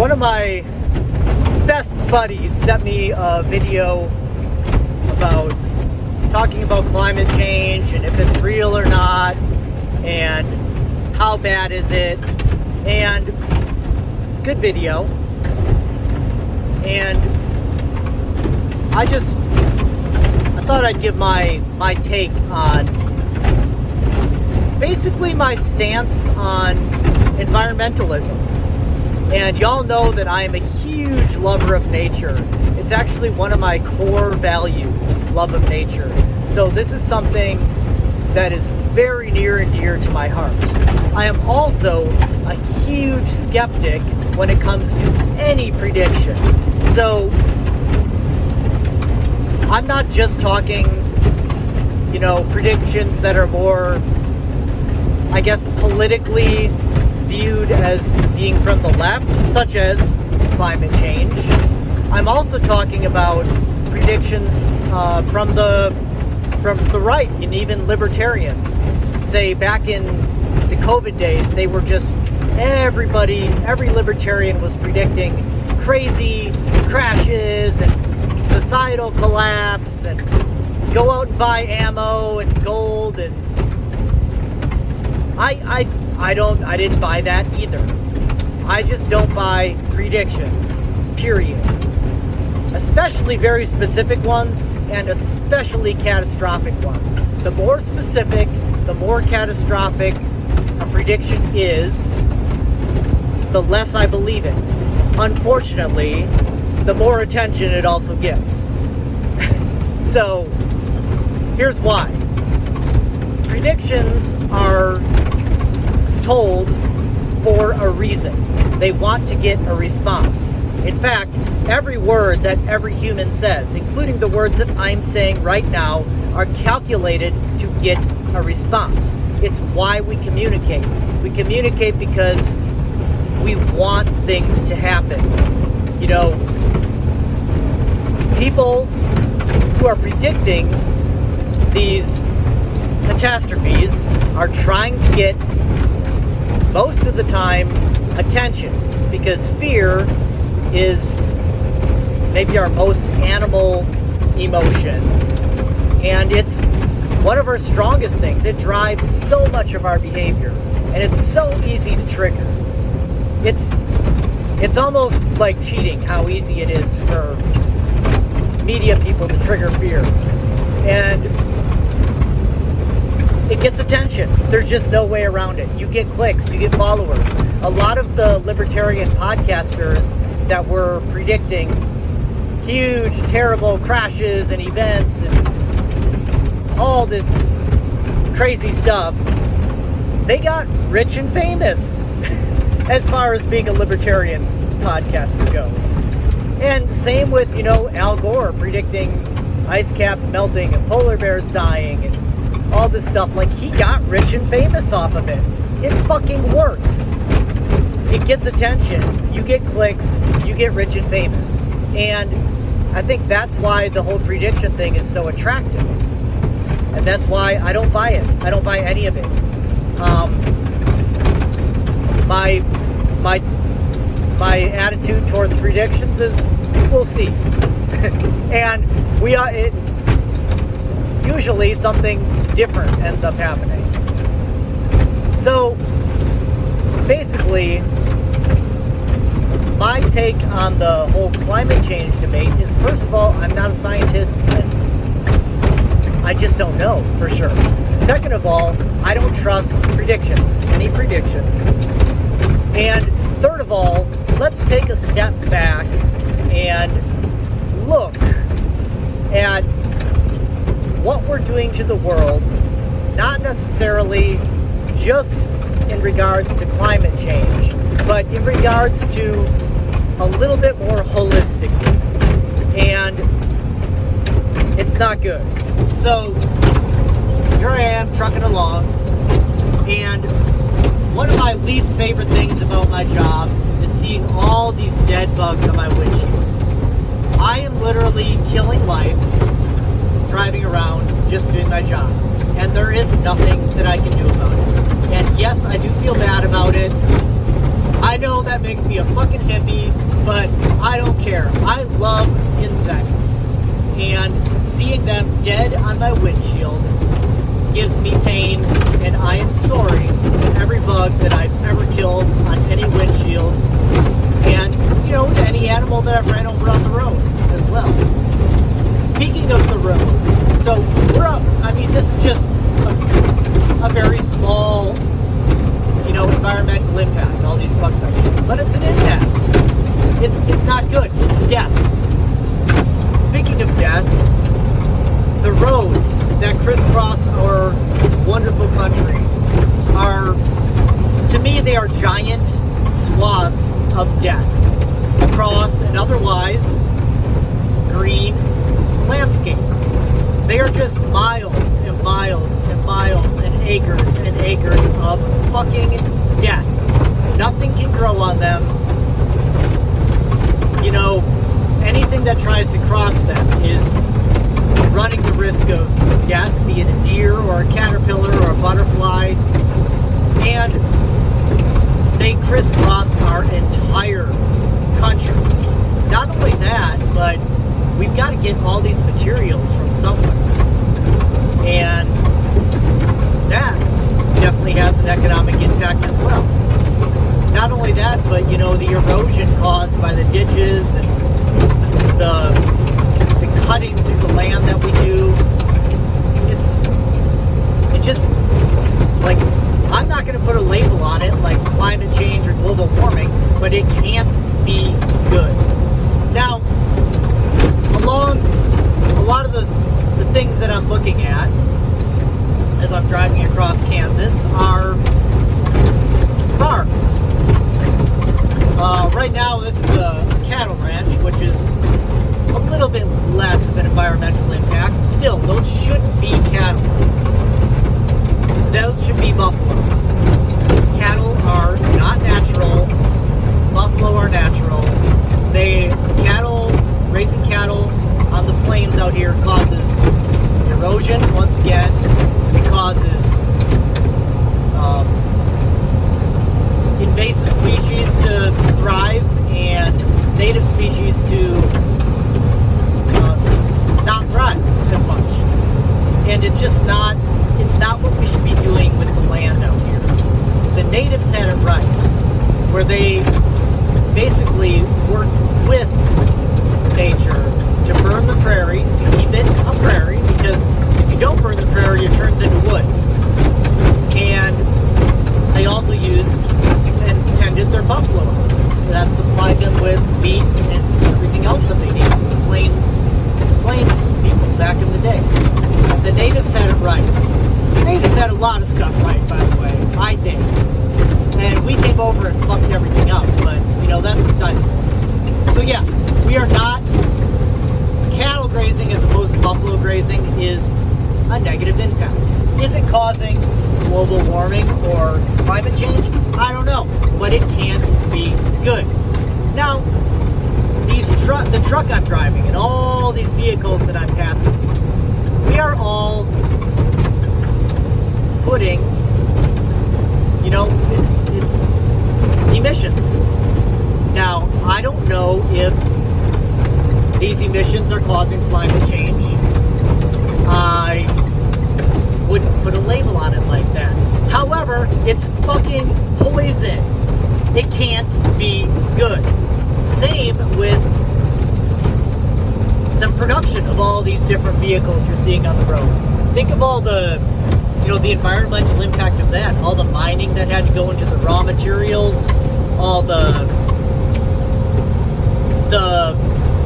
One of my best buddies sent me a video about talking about climate change and if it's real or not and how bad is it, and good video. And I thought I'd give my take on basically my stance on environmentalism. And y'all know that I am a huge lover of nature. It's actually one of my core values, love of nature. So this is something that is very near and dear to my heart. I am also a huge skeptic when it comes to any prediction. So I'm not just talking, predictions that are more, I guess, politically viewed as being from the left, such as climate change. I'm also talking about predictions from the right, and even libertarians. Say back in the COVID days, they were just every libertarian was predicting crazy crashes and societal collapse and go out and buy ammo and gold, and I didn't buy that either. I just don't buy predictions, period. Especially very specific ones, and especially catastrophic ones. The more specific, the more catastrophic a prediction is, the less I believe it. Unfortunately, the more attention it also gets. So, here's why. Predictions are told for a reason. They want to get a response. In fact, every word that every human says, including the words that I'm saying right now, are calculated to get a response. It's why we communicate. We communicate because we want things to happen. People who are predicting these catastrophes are trying to get, most of the time, attention, because fear is maybe our most animal emotion, and it's one of our strongest things. It drives so much of our behavior, and it's so easy to trigger. It's almost like cheating how easy it is for media people to trigger fear, and it gets attention. There's just no way around it. You get clicks, you get followers. A lot of the libertarian podcasters that were predicting huge, terrible crashes and events and all this crazy stuff, they got rich and famous as far as being a libertarian podcaster goes. And same with, Al Gore predicting ice caps melting and polar bears dying and all this stuff. Like, he got rich and famous off of it. It fucking works. It gets attention, you get clicks, you get rich and famous. And I think that's why the whole prediction thing is so attractive. And that's why I don't buy it. I don't buy any of it. My attitude towards predictions is, we'll see. And usually something different ends up happening. So basically, my take on the whole climate change debate is, first of all, I'm not a scientist and I just don't know for sure. Second of all, I don't trust predictions, any predictions. And third of all, let's take a step back and look at what we're doing to the world, not necessarily just in regards to climate change, but in regards to a little bit more holistically. And it's not good. So here I am trucking along, and one of my least favorite things about my job is seeing all these dead bugs on my windshield. I am literally killing life driving around just doing my job, and there is nothing that I can do about it. And yes, I do feel bad about it. I know that makes me a fucking hippie, and seeing them dead on my windshield gives me pain, and I am sorry to every bug that I've ever killed on any windshield, and, you know, to any animal that I've ran over on the road as well. Speaking of the road, so we're up, I mean, this is just a very small, you know, environmental impact, all these bugs I kill, but it's an impact. It's not good, it's death. Speaking of death, the roads that crisscross our wonderful country are, to me, they are giant swaths of death across an otherwise green landscape. They are just miles and miles and miles and acres of fucking death. Nothing can grow on them. You know, anything that tries to cross them is running the risk of death, be it a deer or a caterpillar or a butterfly. And they crisscross our entire country. Not only that, but we've got to get all these materials from somewhere. And that definitely has an economic impact as well. Not only that, but, you know, the erosion caused by the ditches and the cutting through the land that we do. It just, like, I'm not going to put a label on it like climate change or global warming, but it can't be good. Now, along a lot of the things that I'm looking at as I'm driving across Kansas are farms. Right now, this is a cattle ranch, which is a little bit less of an environmental impact. Still, those shouldn't be cattle. Those should be buffalo. Cattle are not natural. Buffalo are natural. Raising cattle on the plains out here causes erosion. Once again, it causes invasive species to thrive and native species to not thrive as much. And it's just not, it's not what we should be doing with the land out here. The natives had it right, where they basically worked with nature to burn the prairie, to keep it a prairie, because if you don't burn the prairie, it turns into woods. And they also used and tended their buffalo herds that supplied them with meat and everything else that they needed. The plains people back in the day. The natives had it right. The natives had a lot of stuff right, by the way, I think. And we came over and fucked everything up, but, you know, that's beside the point. So yeah, we are not, cattle grazing as opposed to buffalo grazing is a negative impact. Is it causing global warming or climate change? I don't know, but it can't be good. Now, the truck I'm driving and all these vehicles that I'm passing, we are all putting, you know, it's emissions. Now, I don't know if these emissions are causing climate change. I wouldn't put a label on it like that. However, it's fucking poison. It can't be good. Same with the production of all these different vehicles you're seeing on the road. Think of all the, you know, the environmental impact of that. All the mining that had to go into the raw materials, all the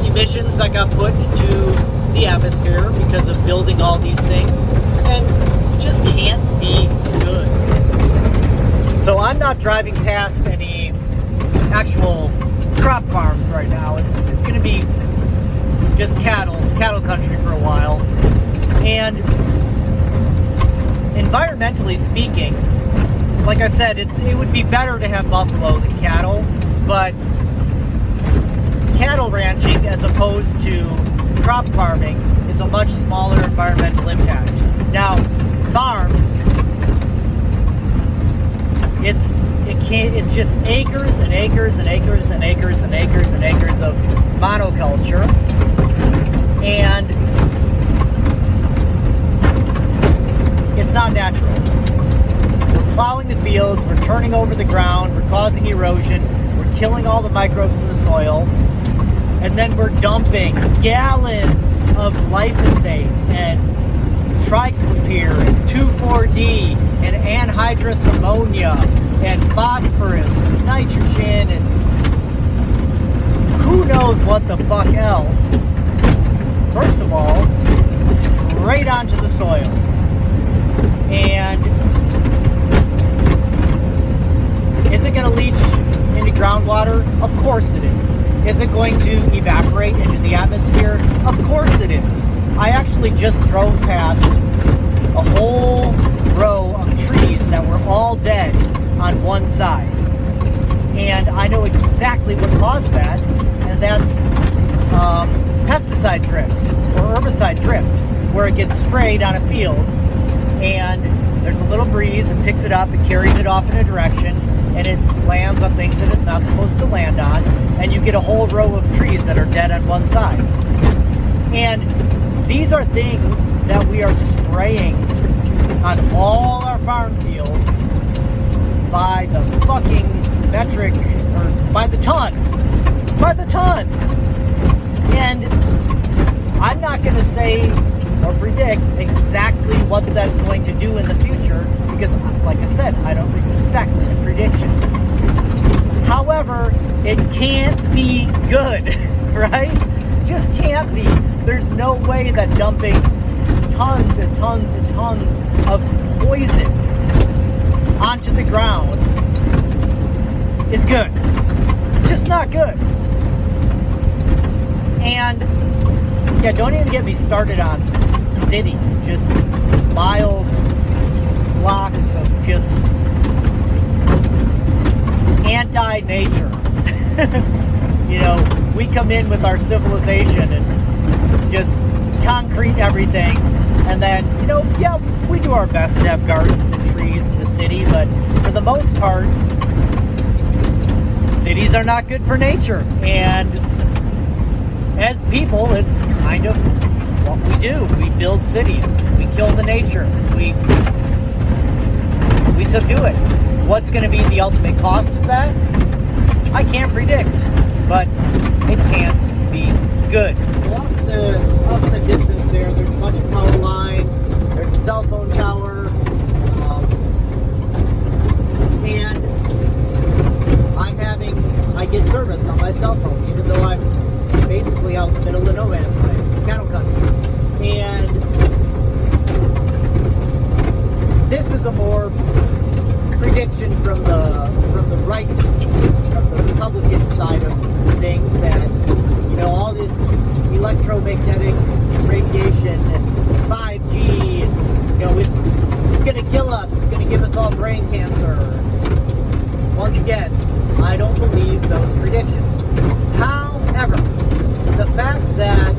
emissions that got put into the atmosphere because of building all these things, and it just can't be good. So I'm not driving past any actual crop farms right now. It's going to be just cattle country for a while. And environmentally speaking, like I said, it would be better to have buffalo than cattle, but cattle ranching as opposed to crop farming is a much smaller environmental impact. Now, farms, it's just acres and acres and acres and acres and acres and acres of monoculture, And it's not natural. We're plowing the fields, we're turning over the ground, we're causing erosion, we're killing all the microbes in the soil, and then we're dumping gallons of glyphosate and triclopyr and 2,4-D and anhydrous ammonia and phosphorus and nitrogen and who knows what the fuck else. First of all, straight onto the soil. And is it going to leach into groundwater? Of course it is. Is it going to evaporate into the atmosphere? Of course it is. I actually just drove past a whole row of trees that were all dead on one side. And I know exactly what caused that, and that's pesticide drift or herbicide drift, where it gets sprayed on a field and there's a little breeze, it picks it up, it carries it off in a direction, and it lands on things that it's not supposed to land on, and you get a whole row of trees that are dead on one side. And these are things that we are spraying on all our farm fields by the fucking metric, or by the ton. And I'm not going to say or predict exactly what that's going to do in the future because, like I said, I don't respect predictions. However, it can't be good, right? Just can't be. There's no way that dumping tons and tons and tons of poison onto the ground is good. Just not good. And yeah, don't even get me started on cities, just miles and blocks of just anti-nature. You know, we come in with our civilization and just concrete everything, and then, you know, yeah, we do our best to have gardens and trees in the city, but for the most part, cities are not good for nature. And as people, it's kind of what we do. We build cities. We kill the nature. We subdue it. What's going to be the ultimate cost of that? I can't predict, but it can't be good. So off in the distance there's a bunch of power lines. There's a cell phone tower. And I get service on my cell phone, even though I'm basically out in the middle of no man's land, cattle country. And this is a more prediction from the right, from the Republican side of things, that, you know, all this electromagnetic radiation and 5G, and, you know, it's going to kill us. It's going to give us all brain cancer. Once again, I don't believe those predictions. However, the fact that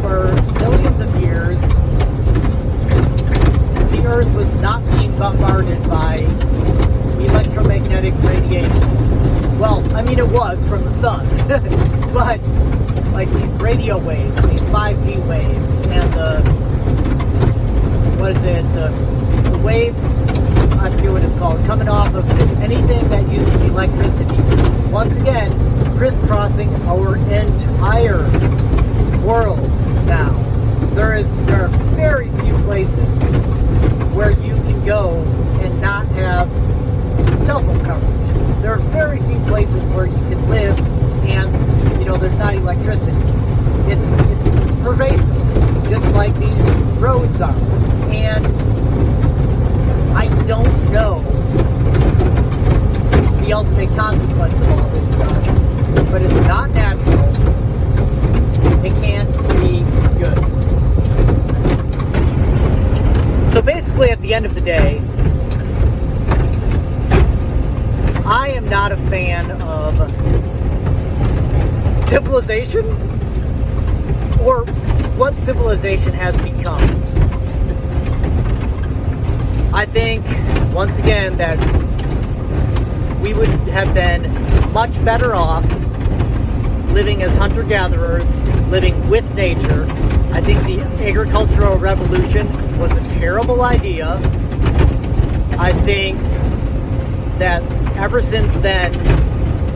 for millions of years the Earth was not being bombarded by electromagnetic radiation. Well, I mean, it was from the sun, but like these radio waves, these 5G waves, and the waves, I forget what it's called, coming off of just anything that uses electricity. Once again, crisscrossing our entire world now. There are very few places where you can go and not have cell phone coverage. There are very few places where you can live and, you know, there's not electricity. It's pervasive, just like these roads are. And I don't know the ultimate consequence of all this stuff, but it's not natural. It can't be good. So basically, at the end of the day, I am not a fan of civilization, or what civilization has become. I think, once again, that we would have been much better off living as hunter-gatherers, living with nature. I think the agricultural revolution was a terrible idea. I think that ever since then,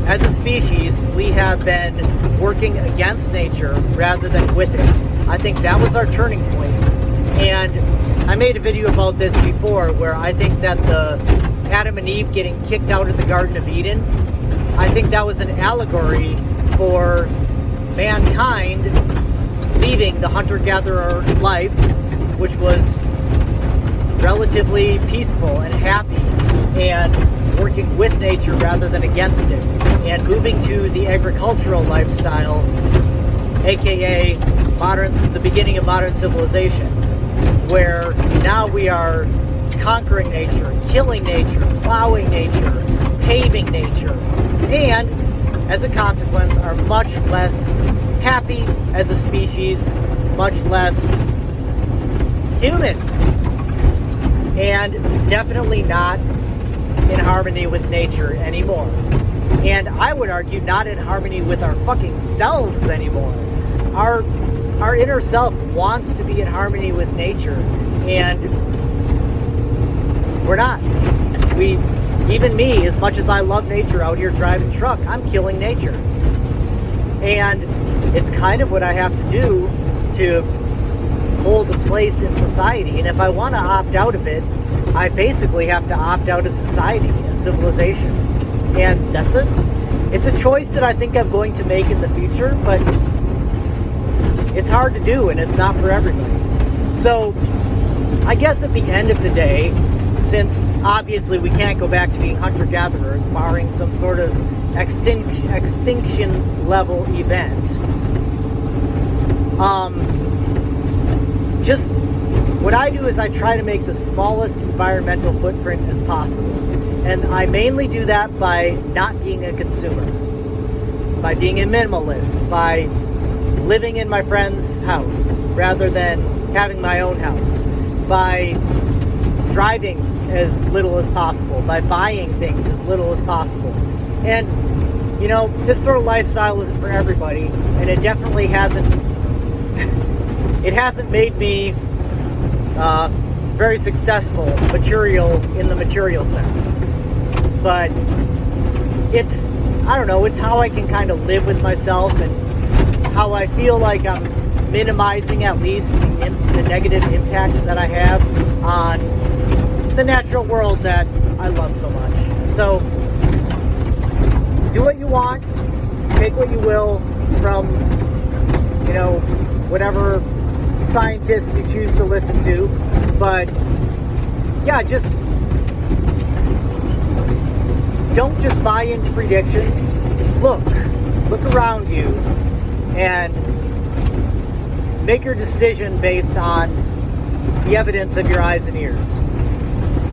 as a species, we have been working against nature rather than with it. I think that was our turning point. And I made a video about this before where I think that the Adam and Eve getting kicked out of the Garden of Eden, I think that was an allegory for mankind leaving the hunter-gatherer life, which was relatively peaceful and happy and working with nature rather than against it, and moving to the agricultural lifestyle, aka the beginning of modern civilization, where now we are conquering nature, killing nature, plowing nature, paving nature, and as a consequence are much less happy as a species, much less human, and definitely not in harmony with nature anymore. And I would argue not in harmony with our fucking selves anymore. Our inner self wants to be in harmony with nature, and we're not. Even me, as much as I love nature out here driving truck, I'm killing nature. And it's kind of what I have to do to hold a place in society. And if I want to opt out of it, I basically have to opt out of society and civilization. And that's it. It's a choice that I think I'm going to make in the future, but it's hard to do, and it's not for everybody. So I guess at the end of the day, since obviously we can't go back to being hunter-gatherers, barring some sort of extinction level event, just what I do is I try to make the smallest environmental footprint as possible. And I mainly do that by not being a consumer, by being a minimalist, by living in my friend's house rather than having my own house, by driving as little as possible, by buying things as little as possible. And, you know, this sort of lifestyle isn't for everybody, and it definitely hasn't made me very successful in the material sense. But it's, I don't know, it's how I can kind of live with myself and how I feel like I'm minimizing at least the negative impact that I have on the natural world that I love so much. So do what you want, take what you will from, you know, whatever scientists you choose to listen to, but yeah, just don't just buy into predictions. Look around you and make your decision based on the evidence of your eyes and ears.